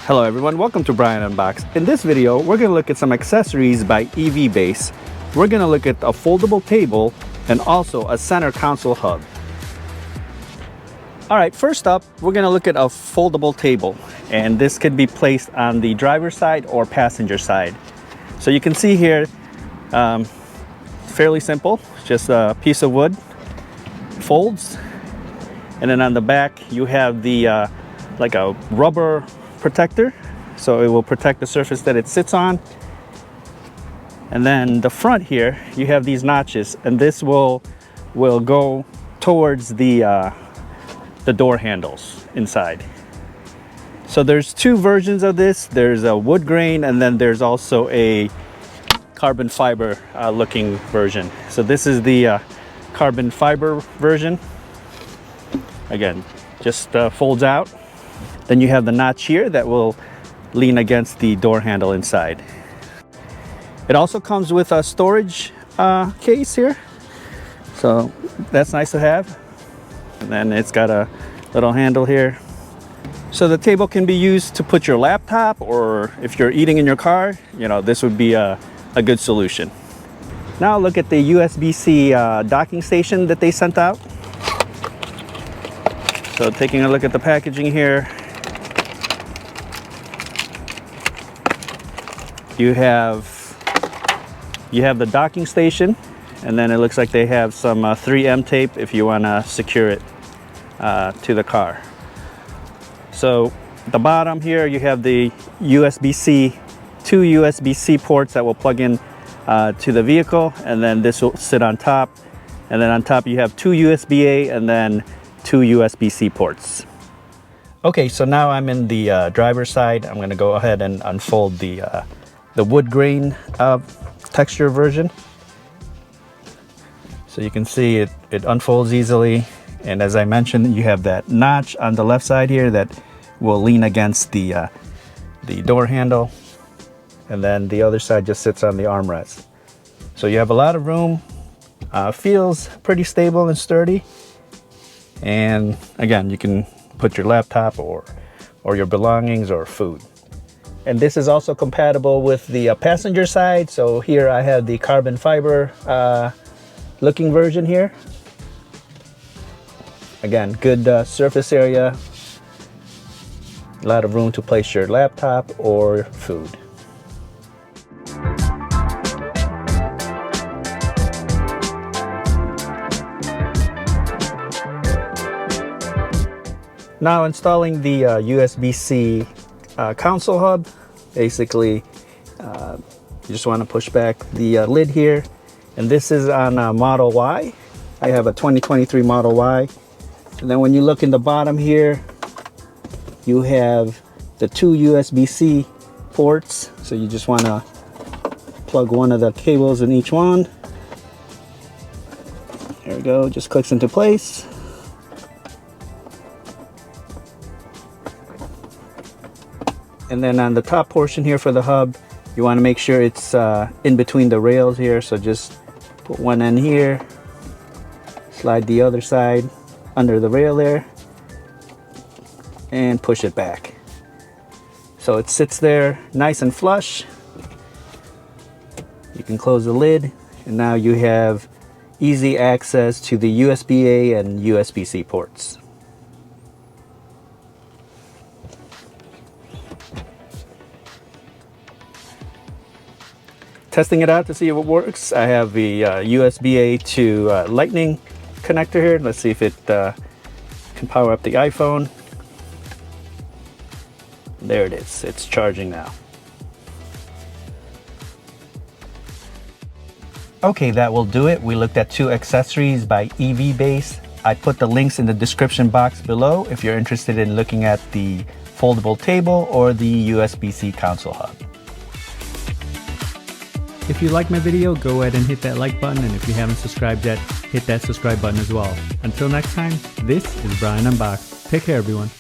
Hello everyone, welcome to Brian Unboxed. In this video, we're going to look at some accessories by EVBASE. We're going to look at a foldable table and also a center console hub. Alright, first up, we're going to look at a foldable table. And this could be placed on the driver's side or passenger side. So you can see here, fairly simple, just a piece of wood, folds. And then on the back, you have the like a rubber protector, so it will protect the surface that it sits on. And then the front here, you have these notches, and this will go towards the door handles inside. So there's two versions of this. There's a wood grain, and then there's also a carbon fiber looking version. So this is the carbon fiber version. Again, just folds out. Then you have the notch here that will lean against the door handle inside. It also comes with a storage case here, so that's nice to have. And then it's got a little handle here. So the table can be used to put your laptop, or if you're eating in your car, you know, this would be a good solution. Now look at the USB-C docking station that they sent out. So taking a look at the packaging here, you have the docking station, and then it looks like they have some 3M tape if you want to secure it to the car. So at the bottom here, you have the USB-C, two USB-C ports that will plug in to the vehicle, and then this will sit on top. And then on top you have two USB-A and then two USB-C ports. Okay, so now I'm in the driver's side. I'm going to go ahead and unfold the wood grain texture version. So you can see it unfolds easily, and as I mentioned, you have that notch on the left side here that will lean against the door handle, and then the other side just sits on the armrest. So you have a lot of room, feels pretty stable and sturdy, and again, you can put your laptop or your belongings or food. And this is also compatible with the passenger side. So here I have the carbon fiber looking version here. Again, good surface area, a lot of room to place your laptop or food. Now installing the USB-C console hub. Basically, you just want to push back the lid here, and this is on Model Y. I have a 2023 Model Y. And then when you look in the bottom here, you have the two USB-C ports. So you just want to plug one of the cables in each one. There we go, just clicks into place. And then on the top portion here for the hub, you want to make sure it's in between the rails here. So just put one end here, slide the other side under the rail there, and push it back. So it sits there nice and flush. You can close the lid, and now you have easy access to the USB-A and USB-C ports. Testing it out to see if it works. I have the USB-A to Lightning connector here. Let's see if it can power up the iPhone. There it is. It's charging now. Okay, that will do it. We looked at two accessories by EVBASE. I put the links in the description box below if you're interested in looking at the foldable table or the USB-C console hub. If you like my video, go ahead and hit that like button, and if you haven't subscribed yet, hit that subscribe button as well. Until next time, this is Brian Unboxed. Take care, everyone.